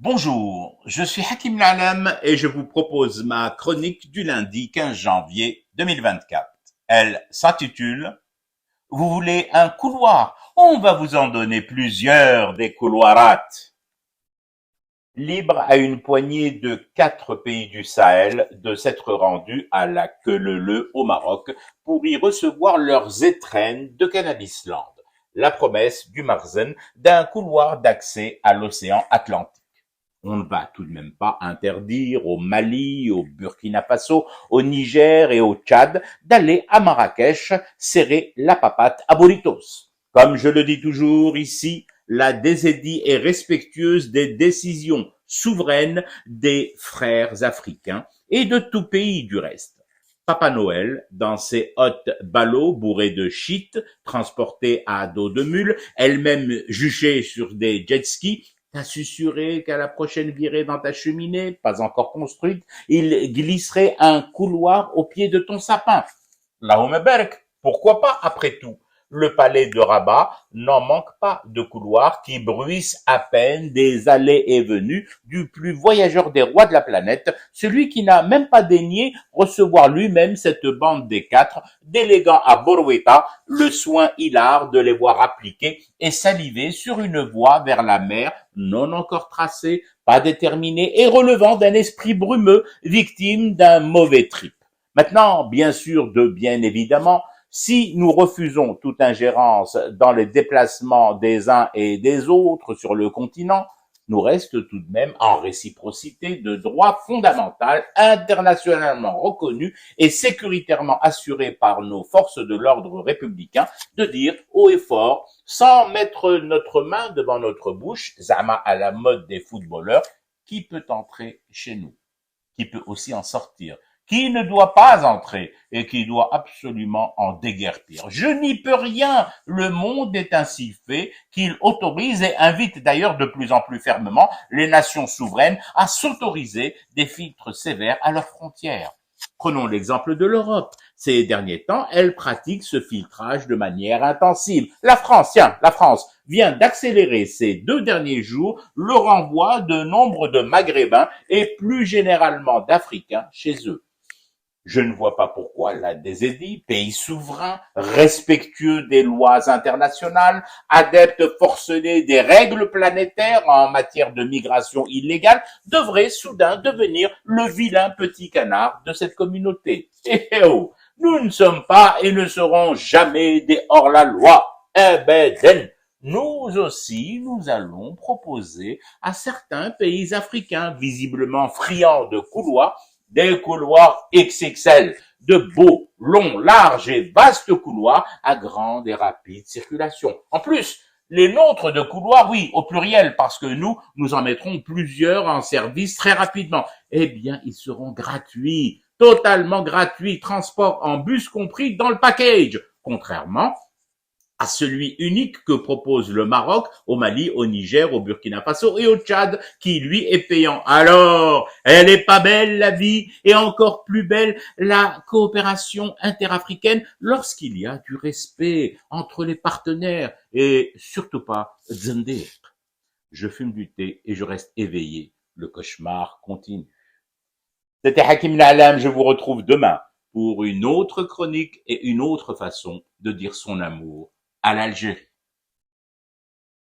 Bonjour, je suis Hakim Lalam et je vous propose ma chronique du lundi 15 janvier 2024. Elle s'intitule « Vous voulez un couloir? On va vous en donner plusieurs des couloirates. » Libre à une poignée de 4 pays du Sahel de s'être rendus à la Queue-leu-leu au Maroc pour y recevoir leurs étrennes de Cannabisland, la promesse du Marzen d'un couloir d'accès à l'océan Atlantique. On ne va tout de même pas interdire au Mali, au Burkina Faso, au Niger et au Tchad d'aller à Marrakech serrer la papate à Burritos. Comme je le dis toujours ici, la DZI est respectueuse des décisions souveraines des frères africains et de tout pays du reste. Papa Noël, dans ses hôtes ballots bourrés de shit, transportés à dos de mule, elle-même juchée sur des jet skis, t'as susurré qu'à la prochaine virée dans ta cheminée, pas encore construite, il glisserait un couloir au pied de ton sapin. Lahum Berk, pourquoi pas après tout? Le palais de Rabat n'en manque pas de couloirs qui bruissent à peine des allées et venues du plus voyageur des rois de la planète, celui qui n'a même pas daigné recevoir lui-même cette bande des quatre, déléguant à Borweta le soin hilar de les voir appliquer et saliver sur une voie vers la mer non encore tracée, pas déterminée et relevant d'un esprit brumeux, victime d'un mauvais trip. Maintenant, bien évidemment, si nous refusons toute ingérence dans les déplacements des uns et des autres sur le continent, nous reste tout de même en réciprocité de droit fondamental internationalement reconnu et sécuritairement assuré par nos forces de l'ordre républicain de dire haut et fort, sans mettre notre main devant notre bouche, zama à la mode des footballeurs, qui peut entrer chez nous, qui peut aussi en sortir, qui ne doit pas entrer et qui doit absolument en déguerpir. Je n'y peux rien, le monde est ainsi fait qu'il autorise et invite d'ailleurs de plus en plus fermement les nations souveraines à s'autoriser des filtres sévères à leurs frontières. Prenons l'exemple de l'Europe. Ces derniers temps, elle pratique ce filtrage de manière intensive. La France vient d'accélérer ces 2 derniers jours le renvoi de nombre de Maghrébins et plus généralement d'Africains chez eux. Je ne vois pas pourquoi la DZI, pays souverain, respectueux des lois internationales, adepte forcené des règles planétaires en matière de migration illégale, devrait soudain devenir le vilain petit canard de cette communauté. Oh, nous ne sommes pas et ne serons jamais des hors-la-loi. Nous aussi, nous allons proposer à certains pays africains visiblement friands de couloirs des couloirs XXL, de beaux, longs, larges et vastes couloirs à grande et rapide circulation. En plus, les nôtres de couloirs, oui, au pluriel, parce que nous en mettrons plusieurs en service très rapidement. Eh bien, ils seront gratuits, totalement gratuits, transport en bus compris dans le package, contrairement à celui unique que propose le Maroc, au Mali, au Niger, au Burkina Faso et au Tchad, qui lui est payant. Alors, elle est pas belle la vie, et encore plus belle la coopération interafricaine lorsqu'il y a du respect entre les partenaires, et surtout pas Zender. Je fume du thé et je reste éveillé. Le cauchemar continue. C'était Hakim Lalam, je vous retrouve demain pour une autre chronique et une autre façon de dire son amour à l'Algérie.